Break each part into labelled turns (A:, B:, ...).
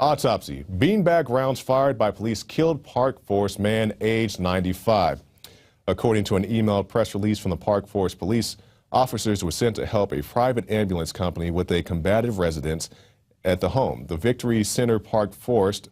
A: Autopsy. Beanbag rounds fired by police killed Park Forest man aged 95. According to an emailed press release from the Park Forest Police, officers were sent to help a private ambulance company with a combative resident at the home. The Victory Center Park Forest,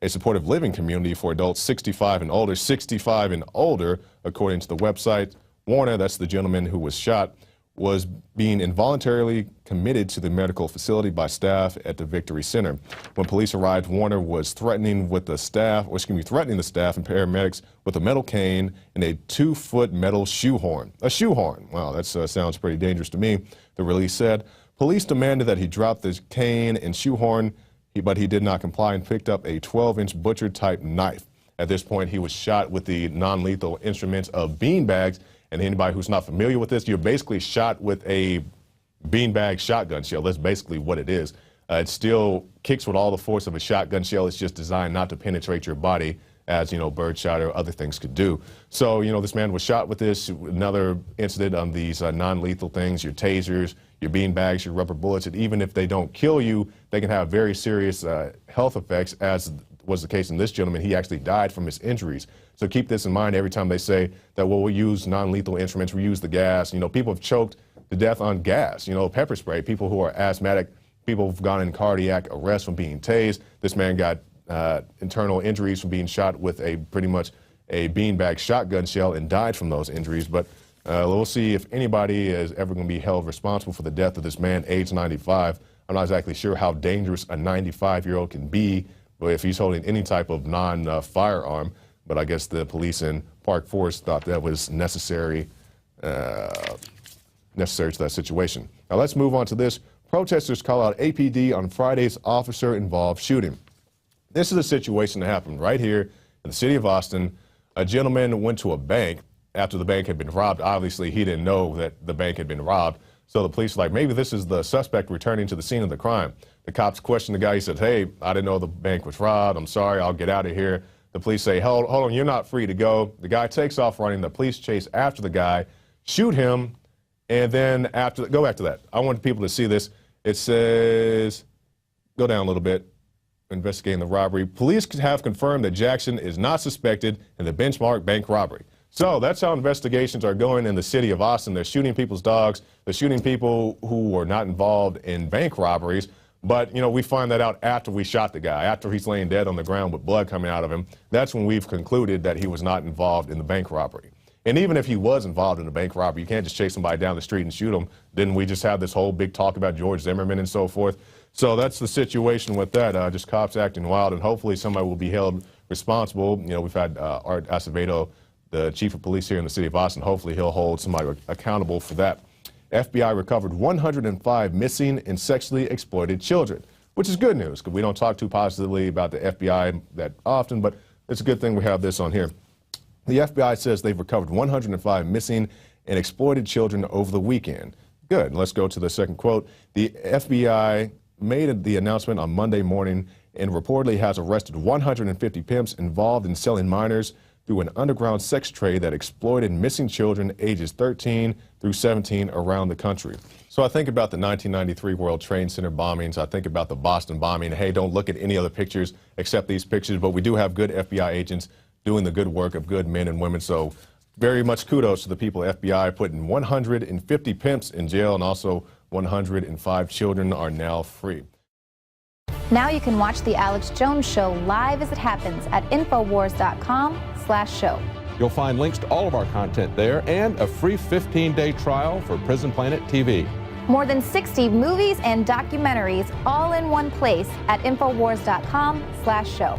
A: a supportive living community for adults 65 and older. 65 and older, according to the website. Warner, that's the gentleman who was shot, was being involuntarily committed to the medical facility by staff at the Victory Center. When police arrived, Warner was threatening the staff and paramedics with a metal cane and a 2-foot metal shoehorn. A shoehorn. Wow, that sounds pretty dangerous to me, the release said. Police demanded that he drop the cane and shoehorn, but he did not comply and picked up a 12-inch butcher-type knife. At this point, he was shot with the non-lethal instruments of beanbags. And anybody who's not familiar with this, you're basically shot with a beanbag shotgun shell. That's basically what it is. It still kicks with all the force of a shotgun shell. It's just designed not to penetrate your body as, birdshot or other things could do. So, this man was shot with this. Another incident on these non-lethal things, your tasers, your beanbags, your rubber bullets. And even if they don't kill you, they can have very serious health effects, as was the case in this gentleman. He actually died from his injuries. So keep this in mind every time they say that, well, we'll use non-lethal instruments, we use the gas. People have choked to death on gas, pepper spray. People who are asthmatic, people who've gone in cardiac arrest from being tased. This man got internal injuries from being shot with pretty much a beanbag shotgun shell and died from those injuries. But we'll see if anybody is ever going to be held responsible for the death of this man, age 95. I'm not exactly sure how dangerous a 95-year-old can be, but if he's holding any type of non-firearm. But I guess the police in Park Forest thought that was necessary to that situation. Now let's move on to this. Protesters call out APD on Friday's officer-involved shooting. This is a situation that happened right here in the city of Austin. A gentleman went to a bank after the bank had been robbed. Obviously, he didn't know that the bank had been robbed. So the police were like, maybe this is the suspect returning to the scene of the crime. The cops questioned the guy. He said, hey, I didn't know the bank was robbed. I'm sorry, I'll get out of here. The police say, hold on, you're not free to go. The guy takes off running. The police chase after the guy, shoot him, and then go back to that. I want people to see this. It says, go down a little bit, investigating the robbery. Police have confirmed that Jackson is not suspected in the Benchmark bank robbery. So that's how investigations are going in the city of Austin. They're shooting people's dogs. They're shooting people who are not involved in bank robberies. But, we find that out after we shot the guy, after he's laying dead on the ground with blood coming out of him. That's when we've concluded that he was not involved in the bank robbery. And even if he was involved in the bank robbery, you can't just chase somebody down the street and shoot him. Didn't we just have this whole big talk about George Zimmerman and so forth? So that's the situation with that, just cops acting wild, and hopefully somebody will be held responsible. We've had Art Acevedo, the chief of police here in the city of Austin. Hopefully he'll hold somebody accountable for that. FBI recovered 105 missing and sexually exploited children, which is good news because we don't talk too positively about the FBI that often, but it's a good thing we have this on here. The FBI says they've recovered 105 missing and exploited children over the weekend. Good. Let's go to the second quote. The FBI made the announcement on Monday morning and reportedly has arrested 150 pimps involved in selling minors through an underground sex trade that exploited missing children ages 13 through 17 around the country. So I think about the 1993 World Trade Center bombings. I think about the Boston bombing. Hey, don't look at any other pictures except these pictures. But we do have good FBI agents doing the good work of good men and women. So very much kudos to the people at FBI putting 150 pimps in jail, and also 105 children are now free.
B: Now you can watch The Alex Jones Show live as it happens at Infowars.com/show.
C: You'll find links to all of our content there and a free 15-day trial for Prison Planet TV.
B: More than 60 movies and documentaries all in one place at Infowars.com/show.